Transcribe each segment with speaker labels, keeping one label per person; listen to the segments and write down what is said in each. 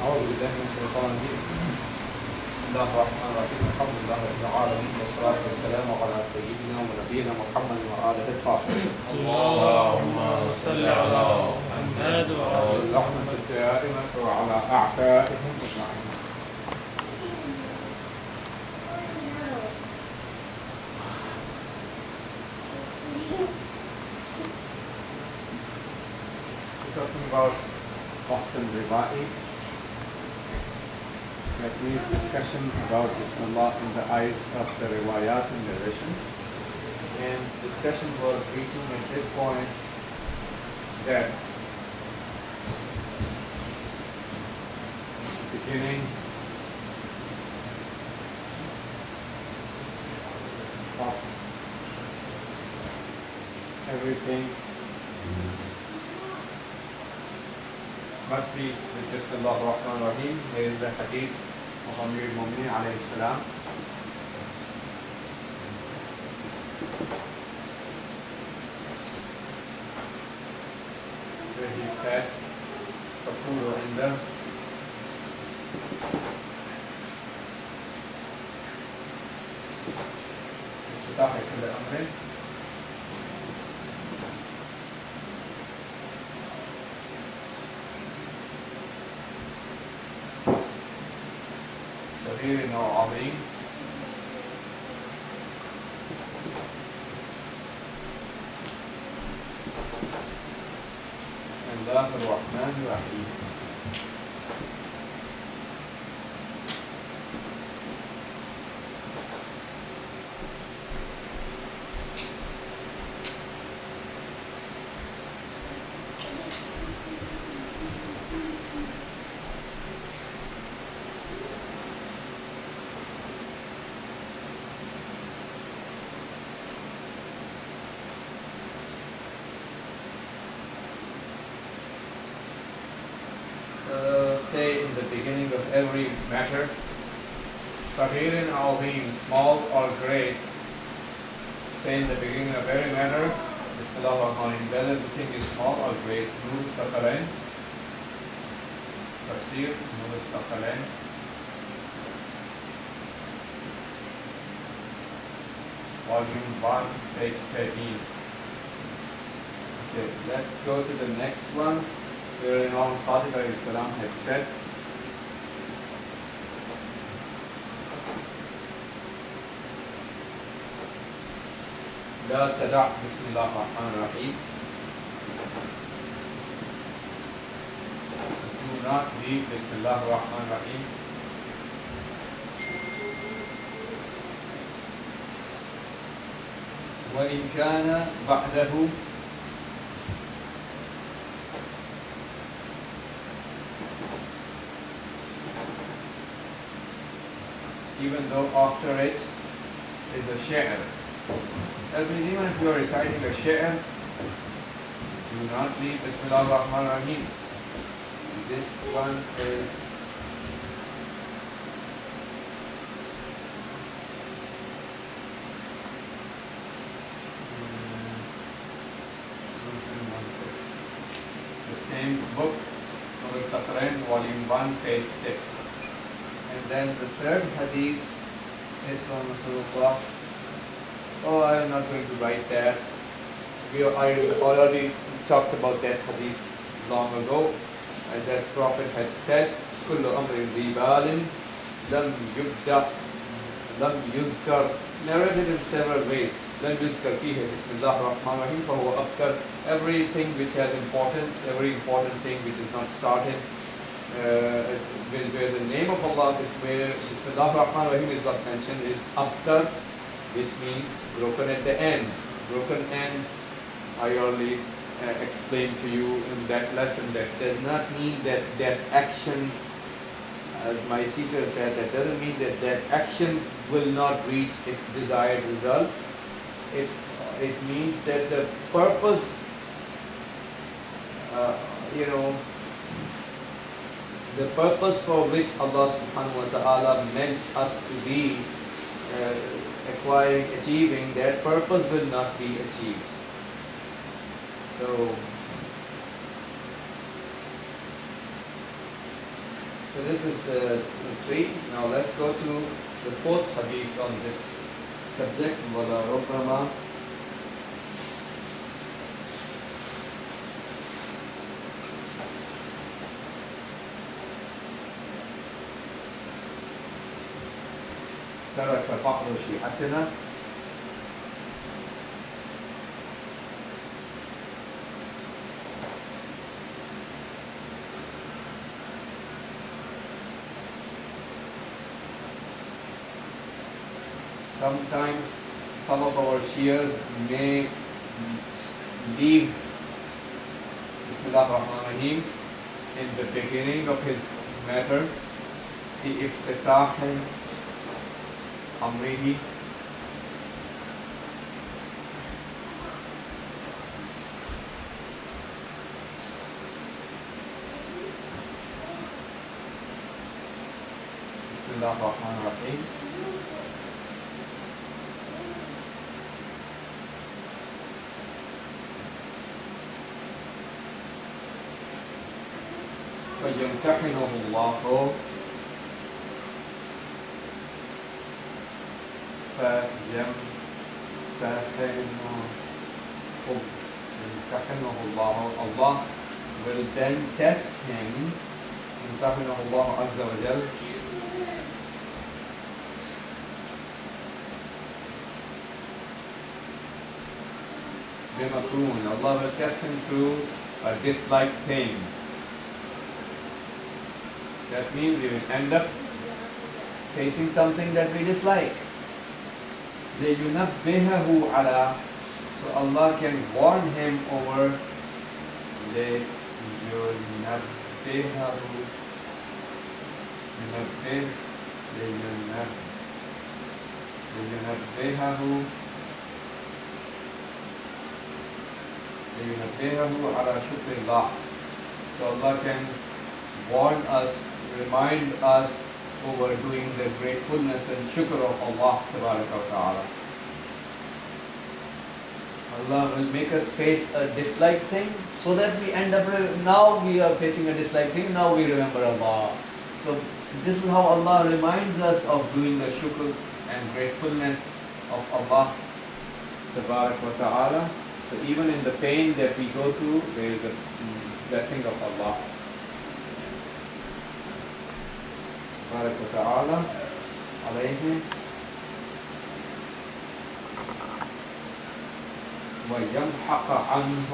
Speaker 1: أعوذ بالله من الشيطان الرجيم. بسم الله الرحمن الرحيم. الحمد لله رب العالمين والصلاة والسلام على سيدنا ونبينا محمد وآله الطاهرين.
Speaker 2: اللهم صل على محمد وعلى
Speaker 1: بالرحمة الدائمة وعلى أعدائهم أجمعين. We're talking about Qasam Ribai. That means discussion about Bismillah in the eyes of the riwayat and narrations. And discussion was reaching at this point that beginning of everything must be with Bismillah ar-Rahman ar-Rahim. There is the hadith of Amir al-Mu'minin alayhi salam. Where he said, Fakulu inda Iftitahi kulli amrin صغير أو عظيم بسم الله الرحمن الرحيم. Say in the beginning of every matter, Saghir or Azim, small or great. Say in the beginning of every matter, Bismillah ar-Rahman ar-Rahim, whether the thing is small or great. Nur al-Saqalain, Tafseer, Nur al-Saqalain. Volume 1, page 13. Okay, let's go to the next one. Where Imam Sadiq alayhi salam had said, لا تدع بسم الله الرحمن الرحيم. Do not leave Bismillah ar-Rahman ar-Rahim. وإن كان بعده even though after it is a sha'r. That means even if you are reciting a sha'r, do not leave Bismillah ar-Rahman ar-Rahim. This one is the same book, Nur al-Saqalain, volume 1, page 6. And then the third hadith is from Rasulullah. Oh, I am not going to write that. I already talked about that hadith long ago. And that Prophet had said, كل أمر ذي بال لم يبدأ لم يذكر, narrated in several ways. لم يذكر فيه بسم الله الرحمن الرحيم فهو أبتر. Everything which has importance, every important thing which is not started, where the name of Allah is, where Bismillah ar-Rahman ar-Rahim is not mentioned, is abtar, which means broken at the end. Broken end, I already explained to you in that lesson, that does not mean that that action, as my teacher said, that doesn't mean that that action will not reach its desired result. It means that the purpose, the purpose for which Allah subhanahu wa ta'ala meant us to be achieving, that purpose will not be achieved. So So this is 3. Now let's go to the 4th hadith on this subject. وَلَا رُبَّمَا ترك بعض شيعتنا Sometimes some of our Shias may leave Bismillah ar-Rahman ar-Rahim in the beginning of his matter, the iftitah amrihi, Bismillah ar-Rahman ar-Rahim. فيمتحنه الله Allah will then test him. يمتحنه الله عز وجل بمكروه. Allah will test him through a disliked thing. That means we will end up facing something that we dislike. لِيُنَبِّهَهُ عَلَى, so Allah can warn him over لِيُنَبِّهَهُ عَلَى شُكْرِ اللَّهِ. So Allah can warn us, remind us over doing the gratefulness and shukr of Allah Ta'ala. Allah will make us face a disliked thing so that we end up, now we are facing a disliked thing, now we remember Allah. So this is how Allah reminds us of doing the shukr and gratefulness of Allah Ta'ala. So even in the pain that we go through, there is a blessing of Allah Ta'ala alayhi وَيَمْحَقَ عَنْهُ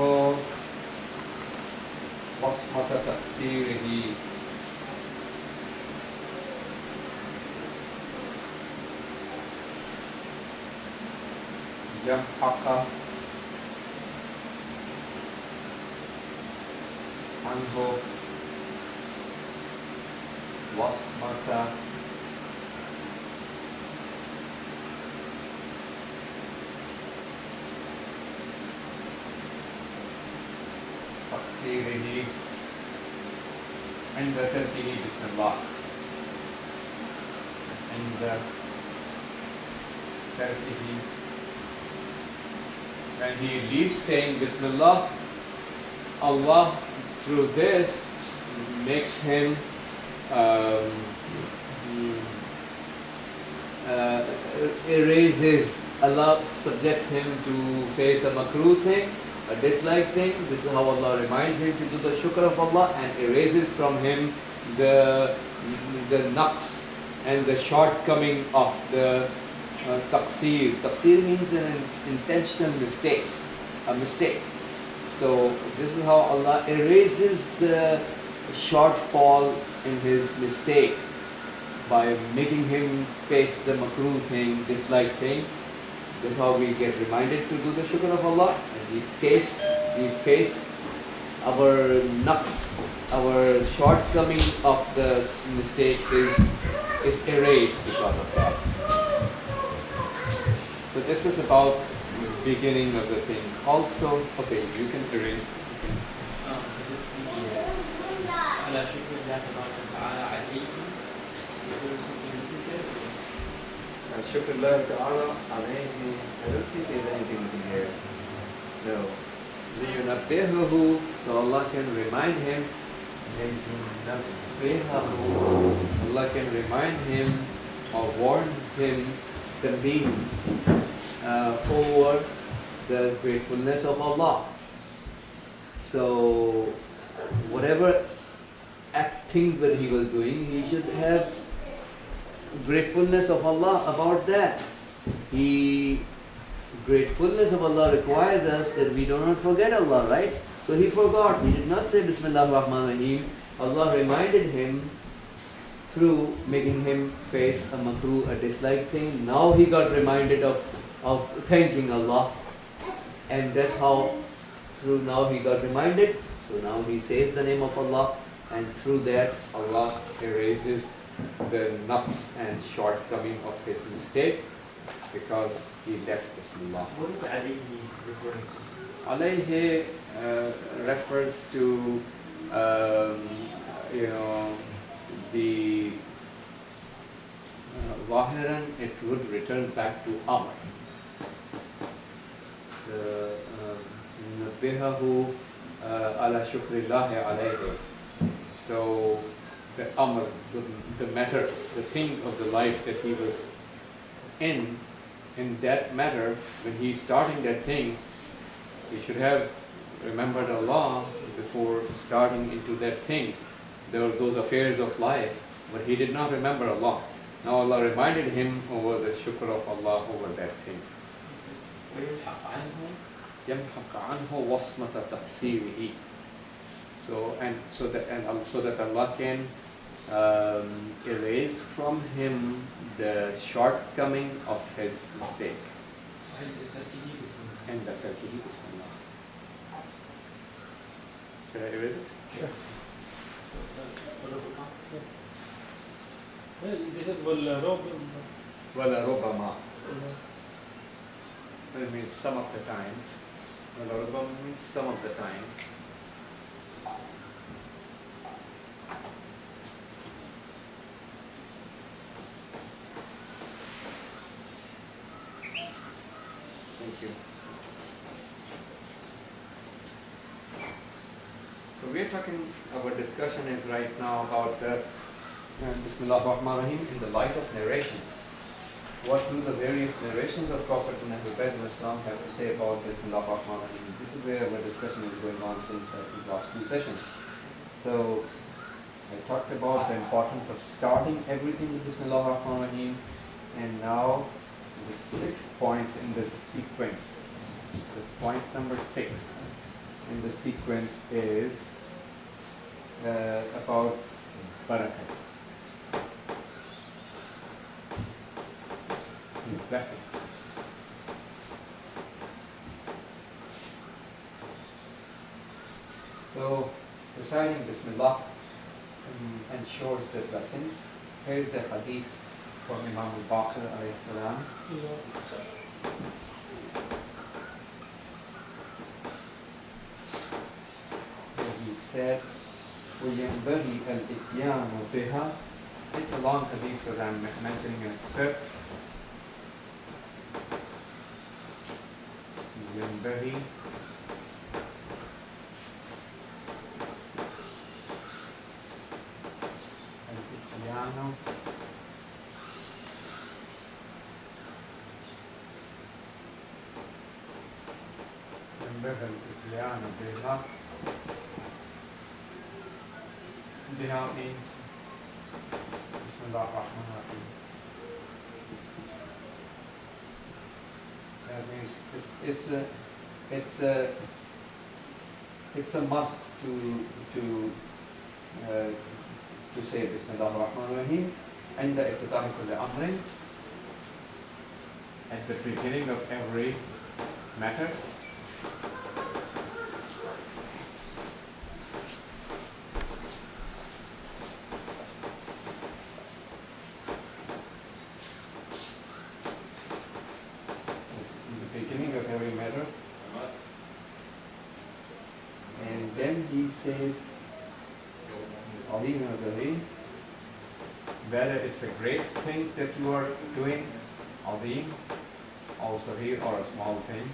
Speaker 1: وَصْمَةَ تَفْسِيرِهِ. يَمْحَقَ عَنْهُ وَصْمَةَ تفسيره عند تركه بسم الله. عند تركه, when he leaves saying Bismillah, Allah through this makes him erases, Allah subjects him to face a makruh thing, a disliked thing. This is how Allah reminds him to do the shukr of Allah and erases from him the naqs and the shortcoming of the taqseer. Taqseer means an intentional mistake, a mistake. So this is how Allah erases the shortfall in his mistake by making him face the makruh thing, disliked thing. This is how we get reminded to do the shukr of Allah, and we face our naqs, our shortcoming of the mistake is erased because of that. So this is about the beginning of the thing. Also, okay, you can erase.
Speaker 2: This is the على شكر الله تبارك وتعالى عليكم. Is there something missing there?
Speaker 1: شكر الله تعالى عليه. I don't think there's anything missing here. No. لِيُنَبِّهُهُ, so Allah can remind him. Allah can remind him or warn him over the gratefulness of Allah. So whatever thing that he was doing, he should have gratefulness of Allah about that. Gratefulness of Allah requires us that we do not forget Allah, right? So he forgot. He did not say Bismillah ar-Rahman ar-Rahim. Allah reminded him through making him face a makruh, a dislike thing. Now he got reminded of thanking Allah. And that's how, through now he got reminded. So now he says the name of Allah, and through that Allah erases the nuts and shortcoming of his mistake, because he left Bismillah.
Speaker 2: What is alayhi referring to?
Speaker 1: Alayhi refers to the Zahiran, it would return back to Amr. Nabbihahu ala shukrillahi alayhi. So the Amr, the matter, the thing of the life that he was in that matter, when he's starting that thing, he should have remembered Allah before starting into that thing. There were those affairs of life, but he did not remember Allah. Now Allah reminded him over the shukr of Allah over that thing. يَمْحَقْ عَنْهُ وَصْمَةَ تَقْصِيرِهِ. So that Allah can erase from him the shortcoming of his mistake. And the tarkihi Bismillah. Should I erase it?
Speaker 3: Sure. This is
Speaker 1: Wala Rubama. It means some of the times. Wala Rubama means some of the times. Thank you. So we're talking, our discussion is right now about the Bismillah ar-Rahman ar-Rahim in the light of narrations. What do the various narrations of Prophet and Ahlul Bayt Islam have to say about Bismillah ar-Rahman ar-Rahim? This is where our discussion is going on since the last two sessions. So I talked about the importance of starting everything with Bismillah ar-Rahman ar-Rahim, and now the sixth point in this sequence. So point number 6 in the sequence is about barakat, blessings. So reciting Bismillah ensures the blessings. Here is the hadith from Imam al-Baqir alayhi salam. He said, وَيَنْبَغِي الْإِتْيَانُ بِهَا. It's a long hadith, because I'm mentioning an excerpt. ينبغي الإتيان بها. Biha means Bismillah ar-Rahman ar-Rahim. That means it's a must to say Bismillah ar-Rahman ar-Rahim عند افتتاح كل أمر, at the beginning of every matter. And then he says, whether it's a great thing that you are doing, Azim, or Sahir, or a small thing,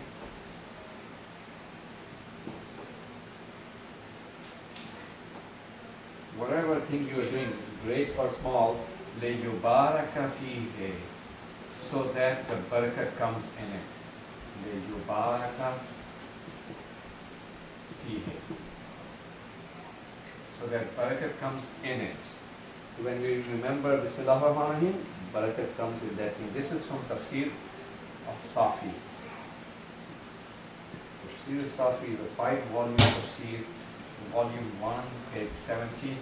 Speaker 1: whatever thing you are doing, great or small, لِيُبَارَكَ فِيهِ, so that the barakat comes in it. لِيُبَارَكَ فِيهِ, so that barakat comes in it. So when we remember Bismillah ar-Rahman ar-Rahim, barakat comes in that thing. This is from Tafseer as-Safi. Tafseer as-Safi is a 5-volume tafsir, volume 1, page 70.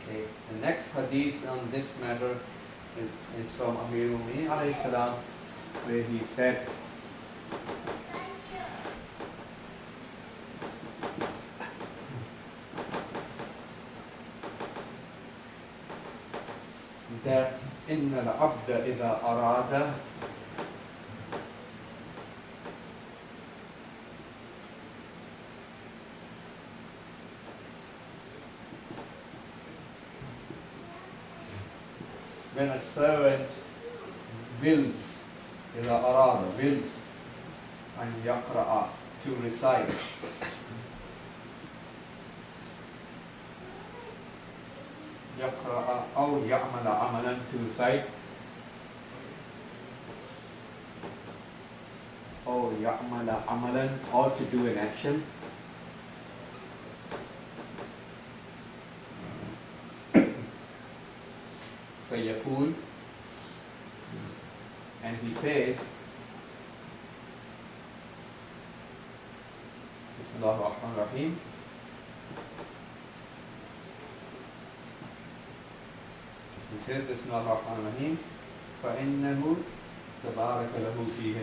Speaker 1: Okay, the next hadith on this matter is from Amirul Mu'minin alayhi salam, where he said, that إن العبد إذا أراد when a servant wills إذا أراد wills أن يقرأ to recite يقرأ أو يعمل عملا to recite أو يعمل عملا or to do an action فيقول, and he says Bismillah ar-Rahman ar-Rahim, he says Bismillah ar-Rahman ar-Rahim, فإنه تبارك له فيه,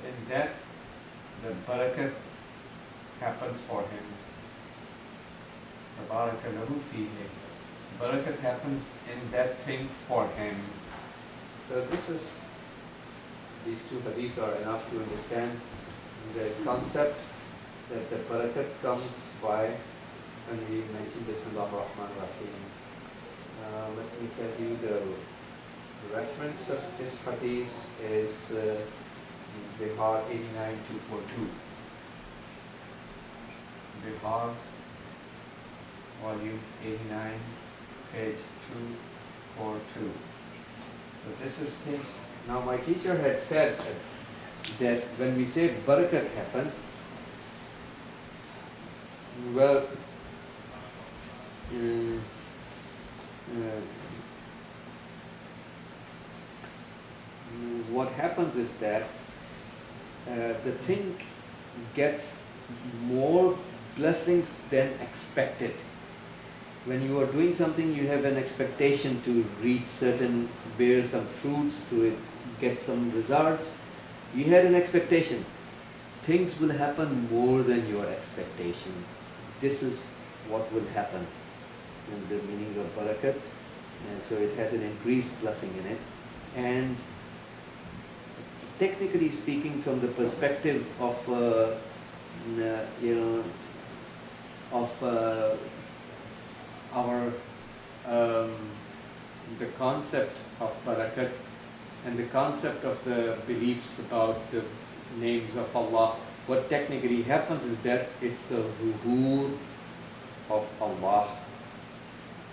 Speaker 1: in that the barakat happens for him. تبارك له فيه, barakat happens in that thing for him. So these two hadiths are enough to understand the concept that the barakat comes by when we mention Bismillah ar-Rahman ar-Rahim. Let me tell you the reference of this hadith is Bihar 89242. Bihar volume 89, page 242. So this is thing. Now my teacher had said that when we say barakat happens, well, what happens is that the thing gets more blessings than expected. When you are doing something, you have an expectation to reach certain, bear some fruits, to get some results. You had an expectation. Things will happen more than your expectation. This is what will happen in the meaning of barakat. And so it has an increased blessing in it. And technically speaking, from the perspective of our the concept of barakat and the concept of the beliefs about the names of Allah, what technically happens is that it's the zuhur of Allah.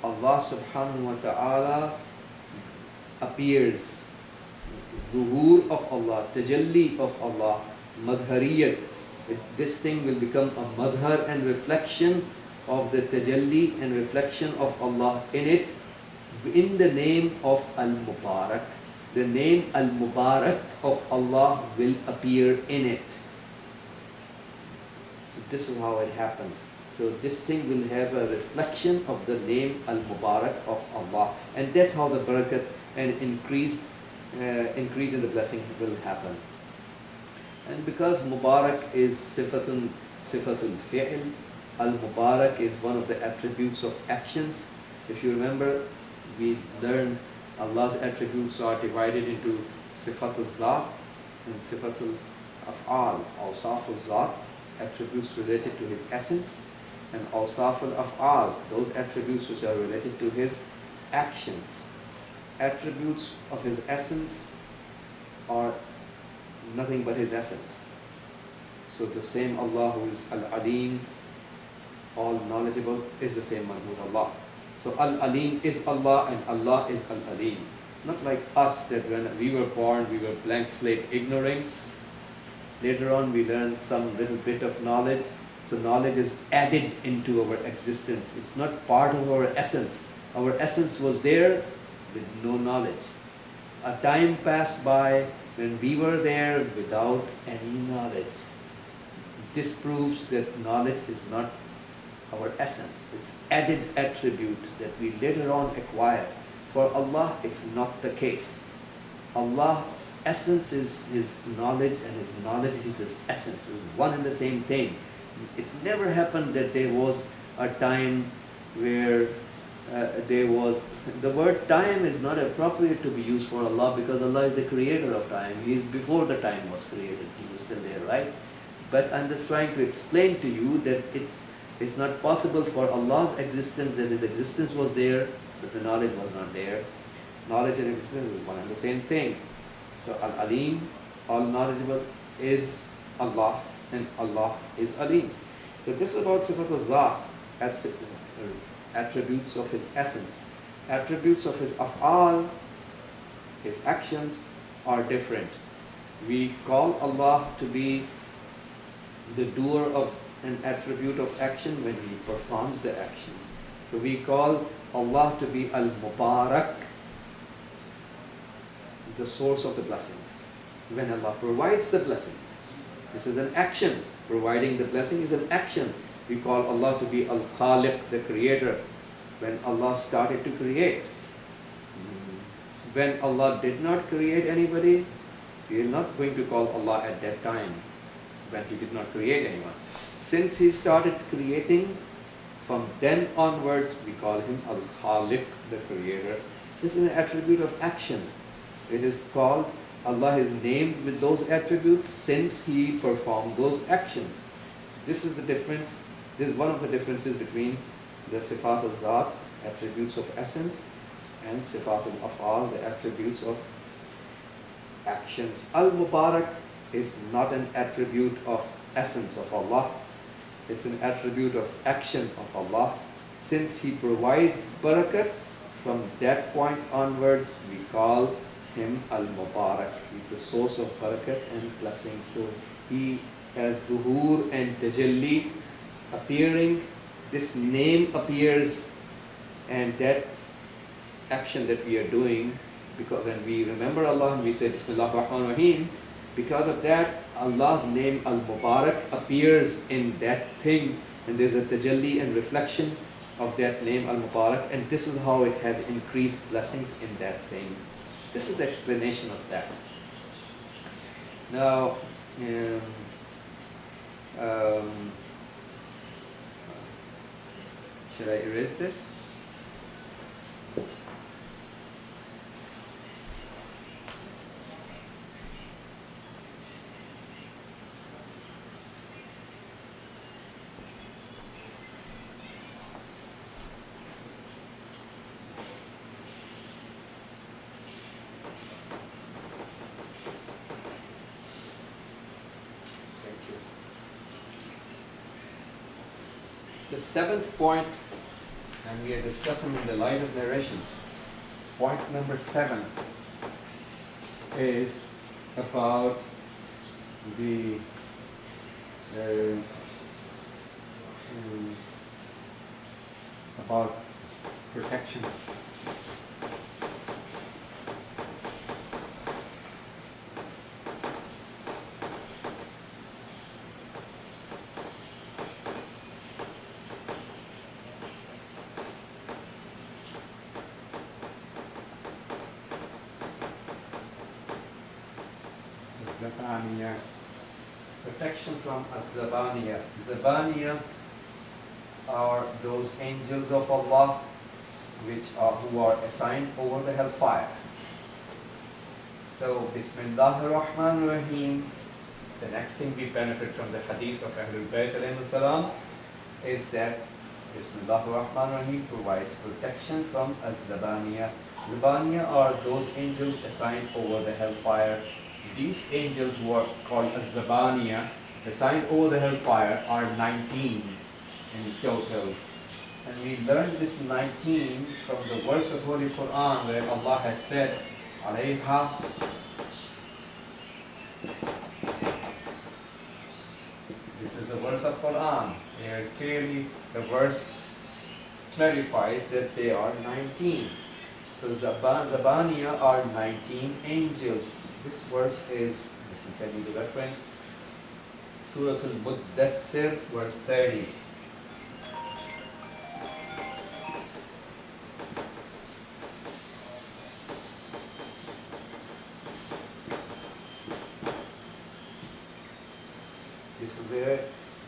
Speaker 1: Allah subhanahu wa ta'ala appears. Zuhur of Allah, tajalli of Allah, madhariyat. This thing will become a madhar and reflection of the tajalli and reflection of Allah in it, in the name of Al-Mubarak. The name Al-Mubarak of Allah will appear in it. So this is how it happens. So this thing will have a reflection of the name Al-Mubarak of Allah. And that's how the barakat and increase in the blessing will happen. And because Mubarak is sifatul fi'l, Al-Mubarak is one of the attributes of actions. If you remember, we learned Allah's attributes are divided into sifatul zat and sifatul af'al. Awsaful zat, attributes related to His essence, and awsaful af'al, those attributes which are related to His actions. Attributes of His essence are
Speaker 3: nothing but His essence. So the same Allah who is Al-Alim, all knowledgeable, is the same one who is Allah. So Al-Alim is Allah and Allah is Al-Alim. Not like us that when we were born, we were blank slate ignorance. Later on we learned some little bit of knowledge. So knowledge is added into our existence. It's not part of our essence. Our essence was there with no knowledge. A time passed by when we were there without any knowledge. This proves that knowledge is not our essence. It's added attribute that we later on acquire. For Allah, it's not the case. Allah's essence is His knowledge, and His knowledge is His essence. It's one and the same thing. It never happened that there was a time where the word time is not appropriate to be used for Allah, because Allah is the creator of time. He is before the time was created. He was still there, right? But I'm just trying to explain to you that it's not possible for Allah's existence, that His existence was there, but the knowledge was not there. Knowledge and existence is one and the same thing. So Al-Alim, all knowledgeable, is Allah, and Allah is Alim. So this is about Sifat al-Zat, as attributes of His essence. Attributes of His af'al, His actions, are different. We call Allah to be the doer of an attribute of action when He performs the action. So we call Allah to be Al-Mubarak, the source of the blessings. When Allah provides the blessings, this is an action. Providing the blessing is an action. We call Allah to be Al-Khaliq, the creator. When Allah started to create. When Allah did not create anybody, we are not going to call Allah at that time, when He did not create anyone. Since He started creating, from then onwards we call Him Al-Khaliq, the creator. This is an attribute of action. It is called, Allah is named with those attributes since He performed those actions. This is the difference. This is one of the differences between the Sifat al-Zat, attributes of essence, and Sifat al-Af'al, the attributes of actions. Al-Mubarak is not an attribute of essence of Allah. It's an attribute of action of Allah. Since He provides barakat, from that point onwards we call Him Al-Mubarak. He's the source of barakat and blessing. So He has Dhuhur and Tajalli, appearing. This name appears, and that action that we are doing, because when we remember Allah and we say Bismillah ar-Rahman ar-Rahim, because of that Allah's name Al-Mubarak appears in that thing, and there's a tajalli and reflection of that name Al-Mubarak, and this is how it has increased blessings in that thing. This is the explanation of that. Now, should I erase this? The seventh point, and we are discussing in the light of narrations, point number 7 is about the about protection. Zabaniya. Protection from Az-Zabaniya. Zabaniya are those angels of Allah who are assigned over the hellfire. So, Bismillah ar-Rahman ar-Rahim, the next thing we benefit from the hadith of Ahlul Bayt alayhi salam is that Bismillah ar-Rahman ar-Rahim provides protection from Az-Zabaniya. Zabaniya are those angels assigned over the hellfire.
Speaker 1: these angels were called Az-Zabaniya, assigned over the hellfire, are 19 in total. And we learned this 19 from the verse of Holy Quran where Allah has said, Alayha. This is the verse of Quran. Here clearly the verse clarifies that they are 19. So Zabaniya are 19 angels. This verse is, let me tell you the reference, Surah Al-Muddathir, verse 30. This is where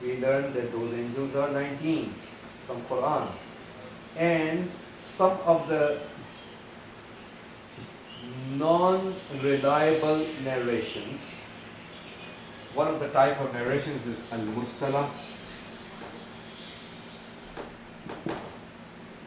Speaker 1: we learn that those angels are 19 from Quran. And some of the non-reliable narrations, one of the type of narrations is Al-Mursala.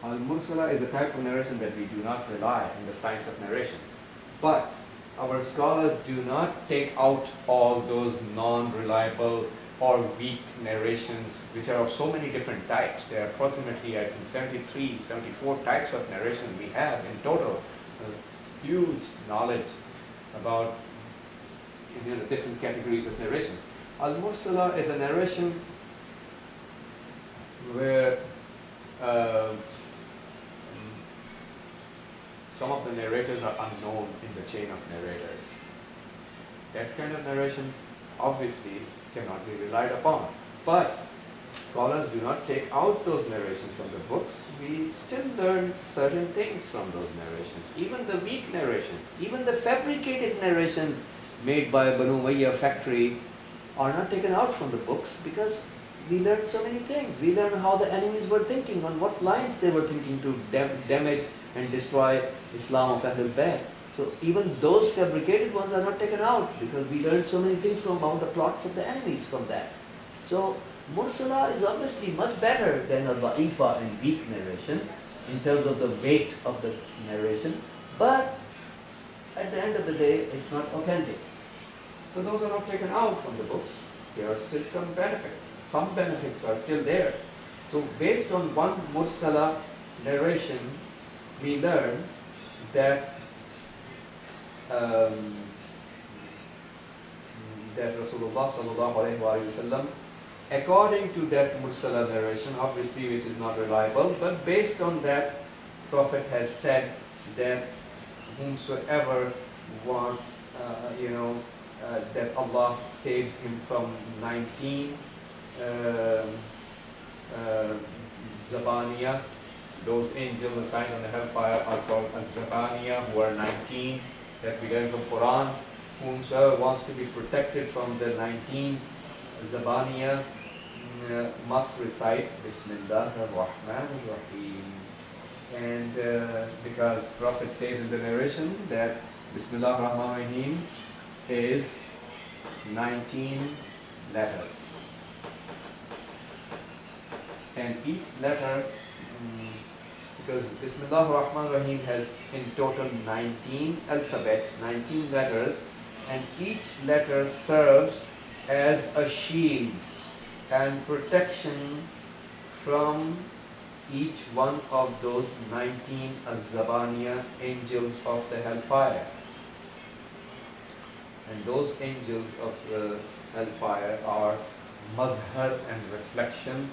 Speaker 1: Al-Mursala is a type of narration that we do not rely on the science of narrations. But our scholars do not take out all those non-reliable or weak narrations, which are of so many different types. There are approximately, I think, 73, 74 types of narration we have in total. Huge knowledge about different categories of narrations. Al-Mursala is a narration where some of the narrators are unknown in the chain of narrators. That kind of narration obviously cannot be relied upon. But scholars do not take out those narrations from the books. We still learn certain things from those narrations. Even the weak narrations, even the fabricated narrations made by Banu Umayyah factory are not taken out from the books because we learn so many things. We learn how the enemies were thinking, on what lines they were thinking to damage and destroy Islam of Ahlul Bayt. So even those fabricated ones are not taken out because we learned so many things from about the plots of the enemies from that. So Mursala is obviously much better than a Da'ifa and weak narration in terms of the weight of the narration, but at the end of the day, it's not authentic. So those are not taken out from the books. There are still some benefits. Some benefits are still there. So based on one Mursala narration, we learn that that Rasulullah sallallahu alaihi wasallam, according to that Mursala narration, obviously which is not reliable, but based on that, Prophet has said that whomsoever wants, that Allah saves him from 19 Zabaniya. Those angels assigned on the hellfire are called Az-Zabaniya, who are 19, that we learn from Quran. Whomsoever wants to be protected from the 19 Zabaniya must recite Bismillah ar-Rahman ar-Rahim. And because Prophet says in the narration that Bismillah ar-Rahman ar-Rahim is 19 letters. And each letter, because Bismillah ar-Rahman ar-Rahim has in total 19 alphabets, 19 letters, and each letter serves as a shield and protection from each one of those 19 Az-Zabaniya angels of the hellfire. And those angels of the hellfire are mazhar and reflection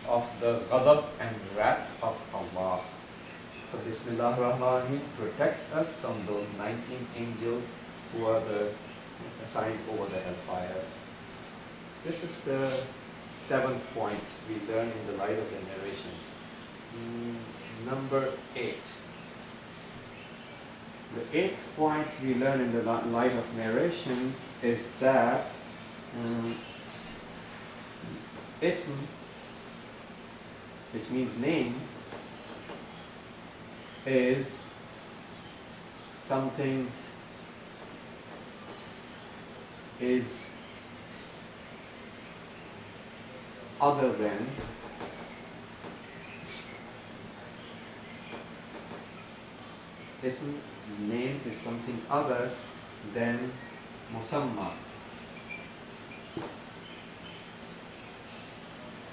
Speaker 1: of the ghadab and wrath of Allah. So Bismillah ar-Rahman protects us from those 19 angels who are assigned over the hellfire. This is the 7th point we learn in the light of the narrations. Number 8. The 8th point we learn in the light of narrations is that ism, which means name, is something other than ism, name is something other than
Speaker 3: Musamma.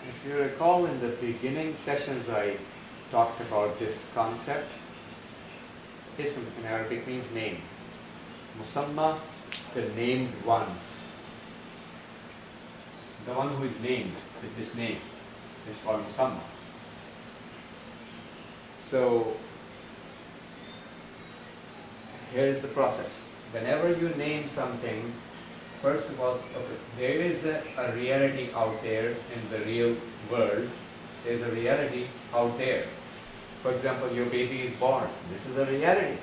Speaker 3: If you recall, in the beginning sessions I talked about this concept. Ism in Arabic means name. Musamma, the named one. The one who is named with this name is called Musamma. So, here is the process. Whenever you name something, first of all, okay, there is a reality out there in the real world. There is a reality out there. For example, your baby is born. This is a reality.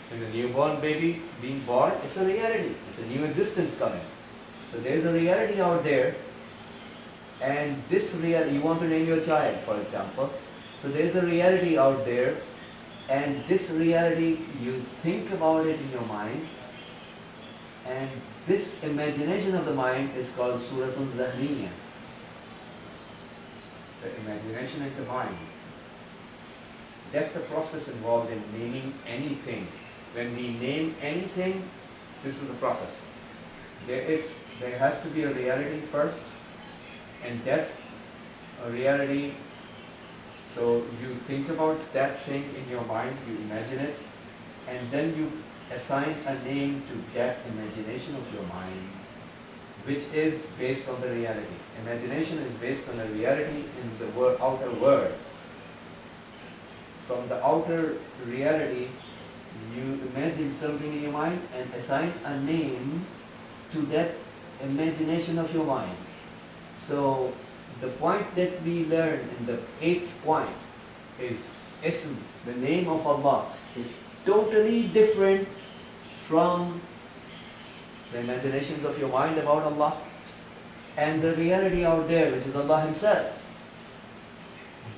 Speaker 3: And the newborn baby being born, it's a reality. It's a new existence coming. So there is a reality out there. And this reality, you want to name your child, for example. So there is a reality out there. And this reality, you think about it in your mind. And this imagination of the mind is called Suratun Zahniya. The imagination in the mind. That's the process involved in naming anything. When we name anything, this is the process. There has to be a reality first, and that reality, so you think about that thing in your mind, you imagine it, and then you assign a name to that imagination of your mind, which is based on the reality. Imagination is based on a reality in the outer world. From the outer reality, you imagine something in your mind and assign a name to that imagination of your mind. So the point that we learned in the 8th point is Ism, the name of Allah, is totally different from the imaginations of your mind about Allah and the reality out there, which is Allah Himself.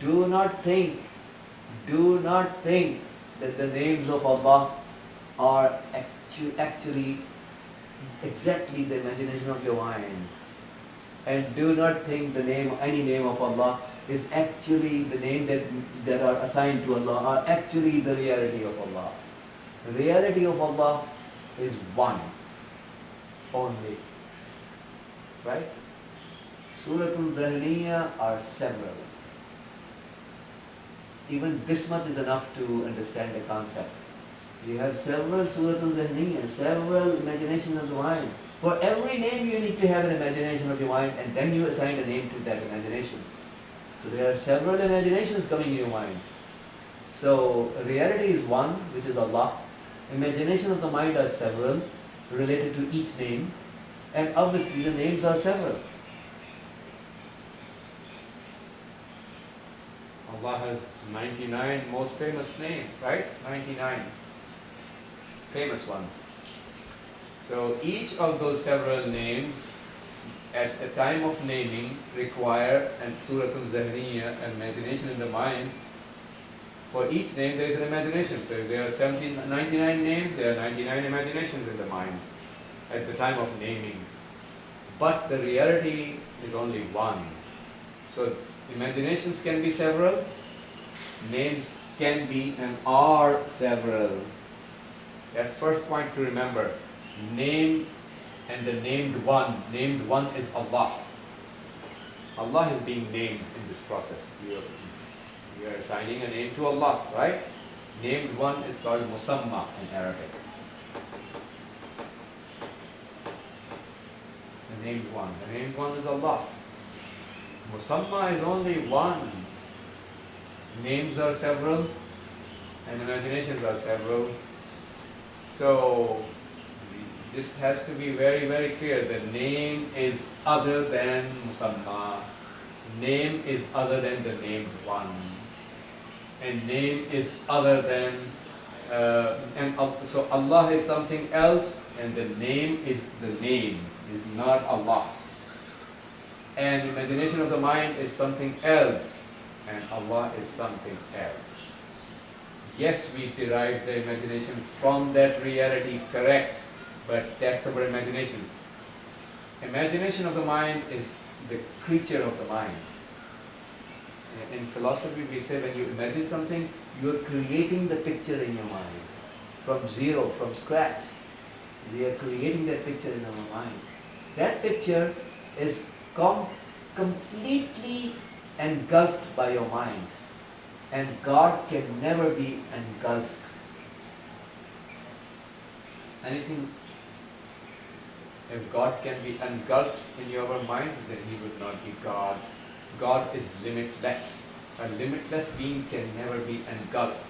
Speaker 3: Do not think that the names of Allah are actually exactly the imagination of your mind. And do not think any name of Allah is actually the name that are assigned to Allah, are actually the reality of Allah. The reality of Allah is one only. Right? Suratul Dhaniya are several. Even this much is enough to understand the concept. You have several Suratul Zahniya, several imaginations of the mind. For every name you need to have an imagination of your mind, and then you assign a name to that imagination. So there are several imaginations coming in your mind. So reality is one, which is Allah. Imagination of the mind are several, related to each name. And obviously the names are several. Allah has 99 most famous names, right? 99 famous ones. So each of those several names at a time of naming require and Suratul Zahniya, imagination in the mind. For each name there is an imagination. So if there are 99 names, there are 99 imaginations in the mind at the time of naming. But the reality is only one. So imaginations can be several, names can be and are several. That's first point to remember. Name and the named one. Named one is Allah. Allah is being named in this process. You are assigning a name to Allah, right? Named one is called Musamma in Arabic. The named one. The named one is Allah. Musamma is only one. Names are several and imaginations are several. So this has to be very, very clear. The name is other than Musamma. Name is other than the named one. And name is other than so Allah is something else and the name is not Allah. And imagination of the mind is something else, and Allah is something else. Yes, we derive the imagination from that reality, correct, but that's our imagination. Imagination of the mind is the creature of the mind. In philosophy, we say when you imagine something, you're creating the picture in your mind from zero, from scratch.
Speaker 1: We are creating that picture in our mind. That picture is completely engulfed by your mind. And God can never be engulfed. Anything, if God can be engulfed in your minds, then He would not be God. God is limitless. A limitless being can never be engulfed.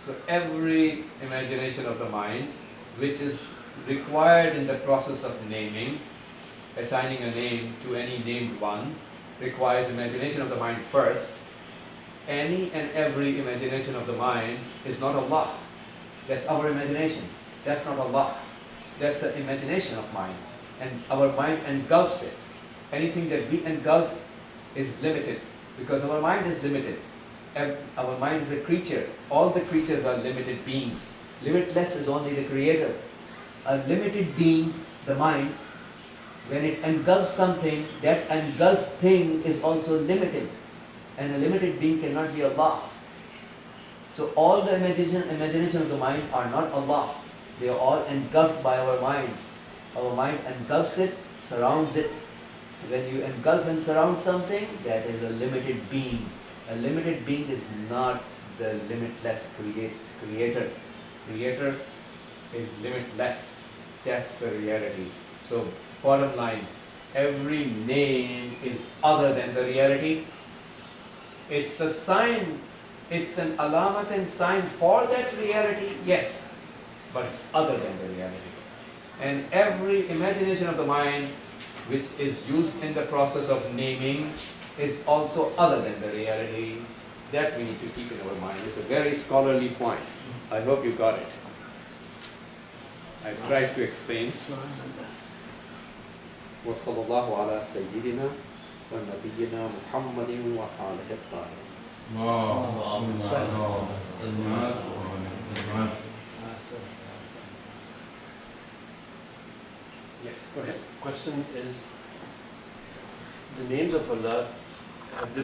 Speaker 1: So every imagination of the mind, which is required in the process of naming, assigning a name to any named one, requires imagination of the mind first. Any and every imagination of the mind is not Allah. That's our imagination. That's not Allah. That's the imagination of mind. And our mind engulfs it. Anything that we engulf is limited, because our mind is limited. Our mind is a creature. All the creatures are limited beings. Limitless is only the creator. A limited being, the mind, when it engulfs something, that engulfed thing is also limited. And a limited being cannot be Allah. So all the imagination of the mind are not Allah. They are all engulfed by our minds. Our mind engulfs it, surrounds it. When you engulf and surround something, that is a limited being. A limited being is not the limitless creator. Creator is limitless. That's the reality. So bottom line, every name is other than the reality. It's a sign, it's an alamat and sign for that reality, yes, but it's other than the reality. And every imagination of the mind which is used in the process of naming is also other than the reality. That we need to keep in our mind. It's a very scholarly point. I hope you got it. I tried to explain.
Speaker 3: وصلى الله على سيدنا ونبينا محمد وآله الطاهرين.
Speaker 4: اللهم صل على سيدنا محمد.
Speaker 1: Yes, go ahead.
Speaker 5: Question is, the names of Allah, have they